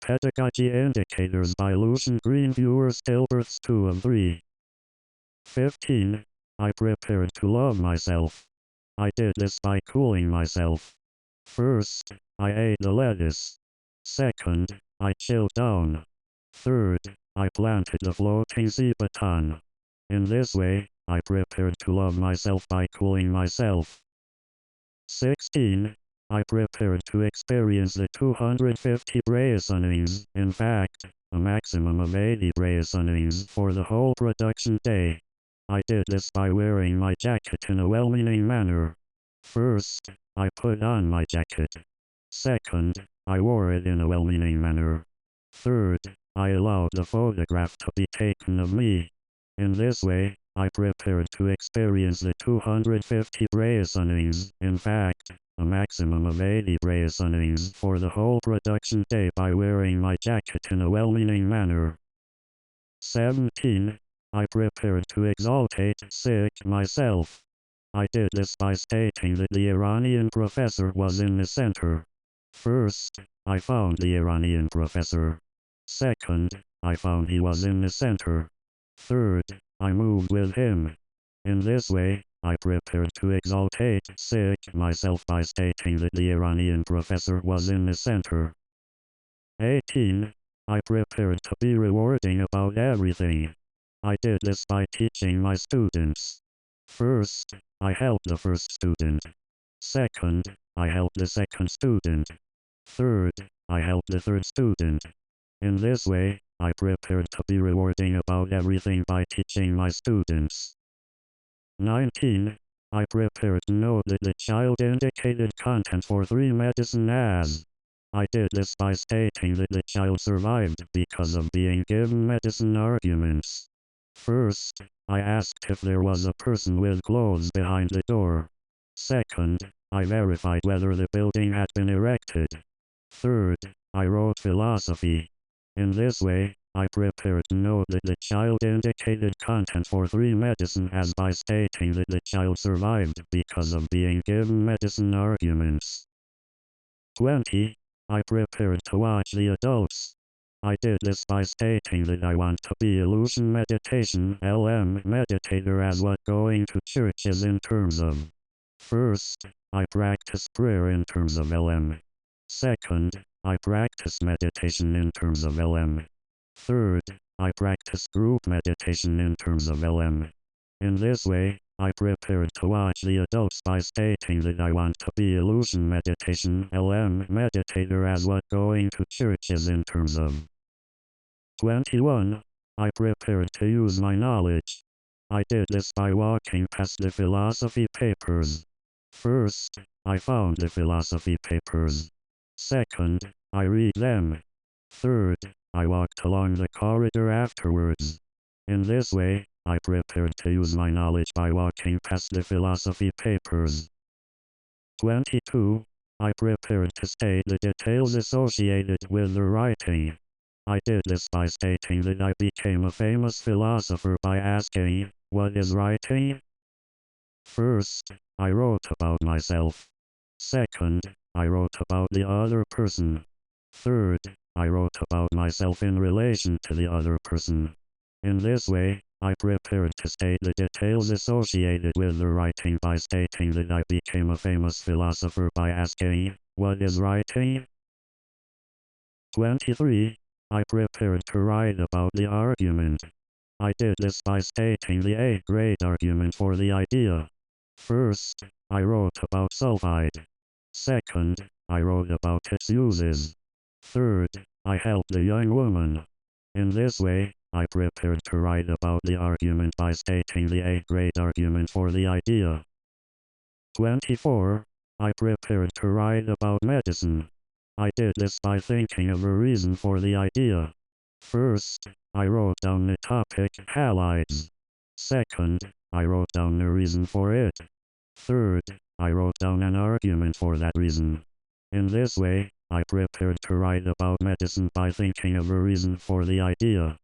Pedagogy Indicators by Lucian Greenviewer Stillbirths 2 and 3. 15. I prepared to love myself. I did this by cooling myself. First, I ate the lettuce. Second, I chilled down. Third, I planted the floating sea baton. In this way, I prepared to love myself by cooling myself. 16. I prepared to experience the 250 braisonings, in fact, a maximum of 80 braisonings for the whole production day. I did this by wearing my jacket in a well-meaning manner. First, I put on my jacket. Second, I wore it in a well-meaning manner. Third, I allowed the photograph to be taken of me. In this way, I prepared to experience the 250 braisonings, in fact, a maximum of 80 braisonings for the whole production day by wearing my jacket in a well-meaning manner. 17. I prepared to exaltate myself. I did this by stating that the Iranian professor was in the center. First, I found the Iranian professor. Second, I found he was in the center. Third, I moved with him. In this way, I prepared to exaltate myself by stating that the Iranian professor was in the center. 18. I prepared to be rewarding about everything. I did this by teaching my students. First, I helped the first student. Second, I helped the second student. Third, I helped the third student. In this way, I prepared to be rewarding about everything by teaching my students. 19. I prepared to note that the child indicated content for 3 medicine as. I did this by stating that the child survived because of being given medicine arguments. First, I asked if there was a person with clothes behind the door. Second, I verified whether the building had been erected. Third, I wrote philosophy. In this way, I prepared to note that the child indicated content for 3 medicine as by stating that the child survived because of being given medicine arguments. 20. I prepared to watch the adults. I did this by stating that I want to be a Lucian meditation meditator as what going to church is in terms of. First, I practice prayer in terms of LM. Second, I practice meditation in terms of LM. Third, I practice group meditation in terms of LM. In this way, I prepared to watch the adults by stating that I want to be a Lucian meditation LM meditator as what going to church is in terms of. 21. I prepared to use my knowledge. I did this by walking past the philosophy papers. First, I found the philosophy papers. Second, I read them. Third, I walked along the corridor afterwards. In this way, I prepared to use my knowledge by walking past the philosophy papers. 22. I prepared to state the details associated with the writing. I did this by stating that I became a famous philosopher by asking, what is writing? First, I wrote about myself. Second, I wrote about the other person. Third, I wrote about myself in relation to the other person. In this way, I prepared to state the details associated with the writing by stating that I became a famous philosopher by asking, what is writing? 23. I prepared to write about the argument. I did this by stating the 8th grade argument for the idea. First, I wrote about sulfide. Second, I wrote about its uses. Third, I helped the young woman. In this way, I prepared to write about the argument by stating the 8th grade argument for the idea. 24. I prepared to write about medicine. I did this by thinking of a reason for the idea. First, I wrote down the topic halides. Second, I wrote down the reason for it. Third, I wrote down an argument for that reason. In this way, I prepared to write about medicine by thinking of a reason for the idea.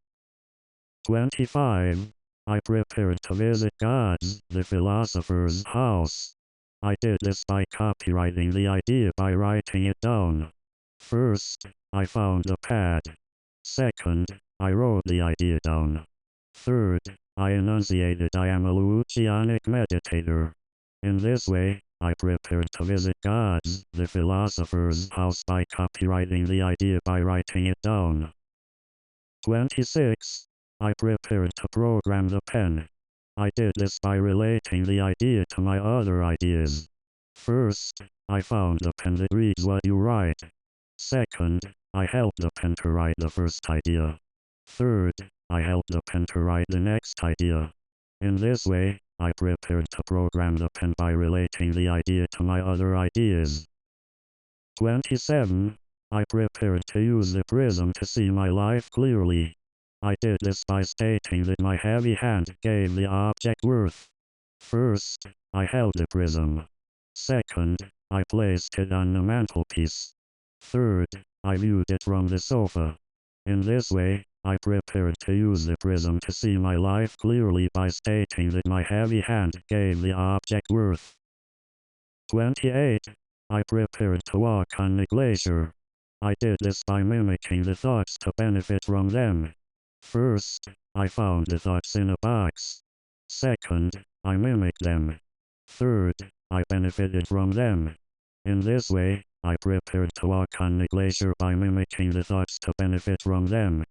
25. I prepared to visit God's, the philosopher's, house. I did this by copywriting the idea by writing it down. First, I found the pad. Second, I wrote the idea down. Third, I enunciated I am a Lucianic meditator. In this way, I prepared to visit God's, the philosopher's house by copywriting the idea by writing it down. 26. I prepared to program the pen. I did this by relating the idea to my other ideas. First, I found the pen that reads what you write. Second, I helped the pen to write the first idea. Third, I helped the pen to write the next idea. In this way, I prepared to program the pen by relating the idea to my other ideas. 27. I prepared to use the prism to see my life clearly. I did this by stating that my heavy hand gave the object worth. First, I held the prism. Second, I placed it on the mantelpiece. Third, I viewed it from the sofa. In this way, I prepared to use the prism to see my life clearly by stating that my heavy hand gave the object worth. 28. I prepared to walk on the glacier. I did this by mimicking the thoughts to benefit from them. First, I found the thoughts in a box. Second, I mimicked them. Third, I benefited from them. In this way, I prepared to walk on the glacier by mimicking the thoughts to benefit from them.